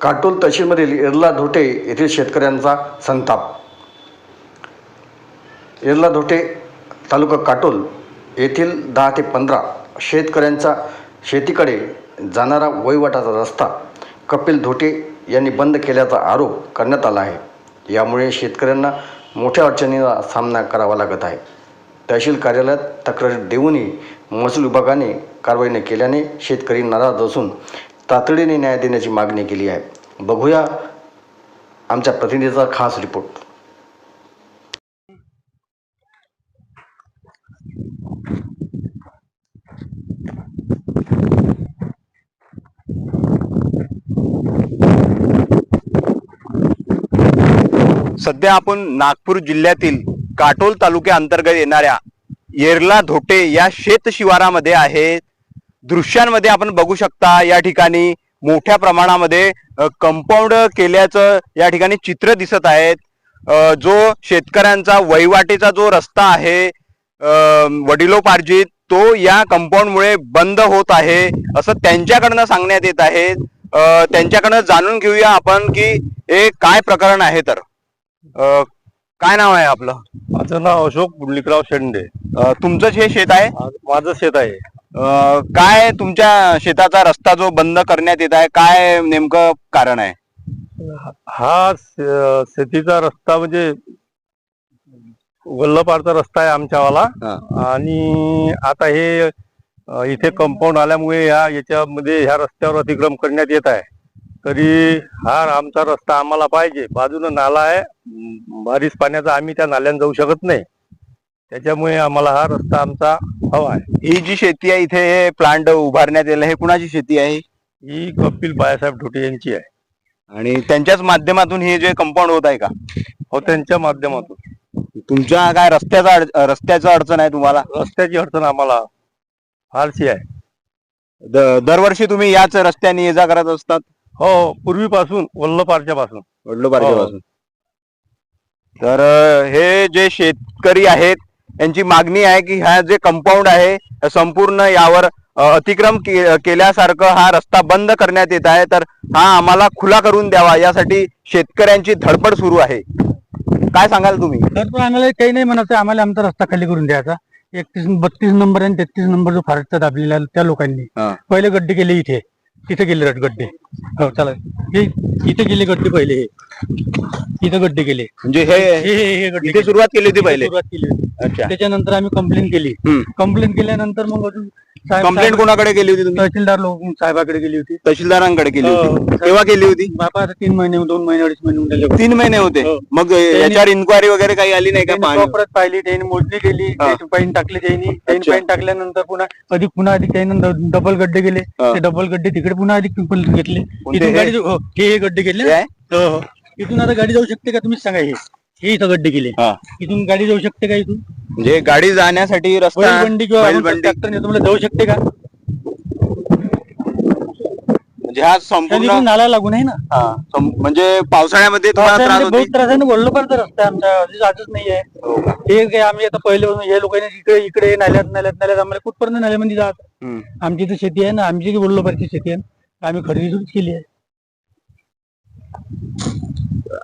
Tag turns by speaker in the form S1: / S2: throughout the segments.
S1: काटोल तहसीलमधील इरला धोटे येथील शेतकऱ्यांचा संताप। इरला धोटे तालुका काटोल येथील 10 ते 15 शेतकऱ्यांचा शेतीकडे जाणारा वहिवाटाचा रस्ता कपिल धोटे यांनी बंद केल्याचा आरोप करण्यात आला आहे। यामुळे शेतकऱ्यांना मोठ्या अडचणींचा सामना करावा लागत आहे। तहसील कार्यालयात तक्रार देऊनही महसूल विभागाने कारवाई न केल्याने शेतकरी नाराज असून तातडीने न्याय देण्याची मागणी केली आहे। बघूया आमच्या प्रतिनिधीचा खास रिपोर्ट।
S2: सध्या आपण नागपूर जिल्ह्यातील काटोल तालुक्या अंतर्गत येणाऱ्या येरला धोटे या शेत शिवारामध्ये आहे। दृश्यांमध्ये आपण बघू शकता या ठिकाणी मोठ्या प्रमाणामध्ये कंपाऊंड केल्याचं या ठिकाणी चित्र दिसत आहेत। जो शेतकऱ्यांचा वहिवाटीचा जो रस्ता आहे वडिलोपार्जित तो या कंपाऊंडमुळे बंद होत आहे असं त्यांच्याकडनं सांगण्यात येत आहे। त्यांच्याकडनं जाणून घेऊया आपण की हे काय प्रकरण आहे। तर काय नाव आहे आपलं?
S3: माझं नाव अशोक पुंडलिकराव शेंडे।
S2: तुमचं हे शेत आहे?
S3: माझं शेत आहे।
S2: काय तुमच्या शेताचा रस्ता जो बंद करण्यात येत आहे काय नेमकं कारण आहे?
S3: हा शेतीचा रस्ता म्हणजे वल्लपाडचा रस्ता आहे आमच्यावाला। आणि आता हे इथे कंपाऊंड आल्यामुळे याच्यामध्ये ह्या रस्त्यावर अतिक्रमण करण्यात येत आहे। तरी हा आमचा रस्ता आम्हाला पाहिजे। बाजूनं नाला आहे बारिश पाण्याचा, आम्ही त्या नाल्याने जाऊ शकत नाही, त्याच्यामुळे आम्हाला हा रस्ता आमचा हवा आहे।
S2: ही जी शेती आहे इथे हे प्लांट उभारण्यात येईल हे कुणाची शेती आहे?
S3: ही कपिल बाळासाहेब धोटे यांची आहे।
S2: आणि त्यांच्याच माध्यमातून हे जे कंपाऊंड होत आहे का?
S3: हो, त्यांच्या माध्यमातून।
S2: तुमच्या काय रस्त्याचं अडचण आहे तुम्हाला?
S3: रस्त्याची अडचण आम्हाला फारशी आहे।
S2: दरवर्षी तुम्ही याच रस्त्याने ये जा करत असतात?
S3: हो, पूर्वीपासून वल्लपाडच्या पासून।
S2: तर हे जे शेतकरी आहेत यांची मागणी आहे की हा जे कंपाऊंड आहे संपूर्ण यावर अतिक्रम केल्यासारखं हा रस्ता बंद करण्यात येत आहे। तर हा आम्हाला खुला करून द्यावा यासाठी शेतकऱ्यांची धडपड सुरू आहे। काय सांगाल तुम्ही?
S4: तर आम्हाला काही नाही म्हणायचं, आम्हाला आमचा रस्ता खाली करून द्यायचा। 32 नंबर आणि 33 नंबर जो फारकचा दाबलेला त्या लोकांनी पहिले गड्डे केले, तिथे गेले गड्डे। हो चला, इथे गेले गड्डे पहिले, इथं गड्डे केले
S2: म्हणजे हे गड्डे सुरुवात केली होती पहिले?
S4: सुरुवात केली होती।
S2: अच्छा,
S4: त्याच्यानंतर आम्ही कंप्लेंट केली। कंप्लेंट केल्यानंतर मग अजून
S2: कंप्लेंट कोणाकडे केली होती तुम्ही?
S4: तहसीलदार साहेबाकडे गेली होती।
S2: तहसीलदारांकडे केली होती? केव्हा केली होती?
S4: बाबा आता 3 महिने 2 महिने 2.5 महिने झाले।
S2: 3 महिने होते। मग याच्यावर इन्क्वायरी वगैरे काही आली नाही का?
S4: प्रॉपरच पाहिली त्यांनी, मोजणी केली, पाईन टाकले त्यांनी। पाईन टाकल्यानंतर पुन्हा अधिक त्यांनी डबल गड्डे गेले। ते डबल गड्डे तिकडे पुन्हा अधिक घेतले। इथून गाडी हे गड्डे गेले। इथून आता गाडी जाऊ शकते का तुम्हीच सांगा? हे इथं गड्डे गेले, इथून गाडी जाऊ शकते का? इथून
S2: म्हणजे गाडी जाण्यासाठी रस्ता
S4: बंडी किंवा ट्रॅक्टर तुम्हाला जाऊ शकते का?
S2: म्हणजे हा संपूर्ण
S4: नाला लागून आहे ना।
S2: म्हणजे पावसाळ्यामध्ये तुम्हाला त्रास होतो?
S4: बहुत त्रास आहे ना। वल्लपाडचा रस्ता आमचा आजच नाहीये। हे काय आम्ही आता पहिले हे लोकांनी इकडे नाल्यात आम्हाला कुठपर्यंत नाल्यामध्ये जात। आमची तर शेती आहे ना, आमची वल्लपाडची शेती आहे, आम्ही खरेदी सुरू केली आहे।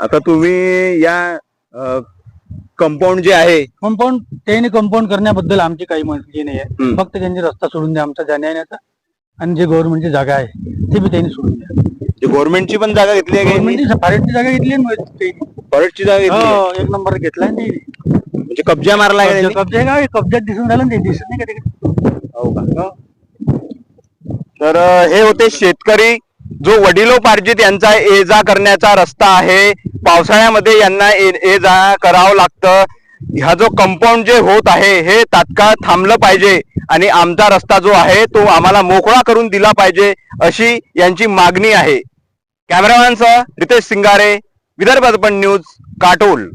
S2: आता तुम्ही या कंपाऊंड जे आहे
S4: कंपाऊंड करण्याबद्दल आमची काही म्हणणे नाही आहे। फक्त त्यांनी रस्ता सोडून द्या आमचा जाण्याचा, आणि जे गव्हर्नमेंटची जागा आहे ते बी त्यांनी सोडून द्या।
S2: गव्हर्नमेंटची पण जागा घेतली आहे?
S4: फॉरेस्टची जागा घेतली,
S2: फॉरेस्टची जागा घेतली,
S4: 1 नंबर घेतलाय
S2: म्हणजे कब्जा मारला आहे?
S4: कब्जात दिसून झाला नाही, दिसत नाही का तिकडे?
S2: हो का? तर हे होते शेतकरी, जो वडिलोपार्जित यांचा ये जा करण्याचा रस्ता आहे। पावसाळ्यामध्ये यांना ये जा करावं लागतं। हा जो कंपाऊंड जे होत आहे हे तात्काळ थांबलं पाहिजे आणि आमचा रस्ता जो आहे तो आम्हाला मोकळा करून दिला पाहिजे अशी यांची मागणी आहे। कॅमेरामॅनसह रितेश सिंगारे, विदर्भ दर्पण न्यूज, काटोल।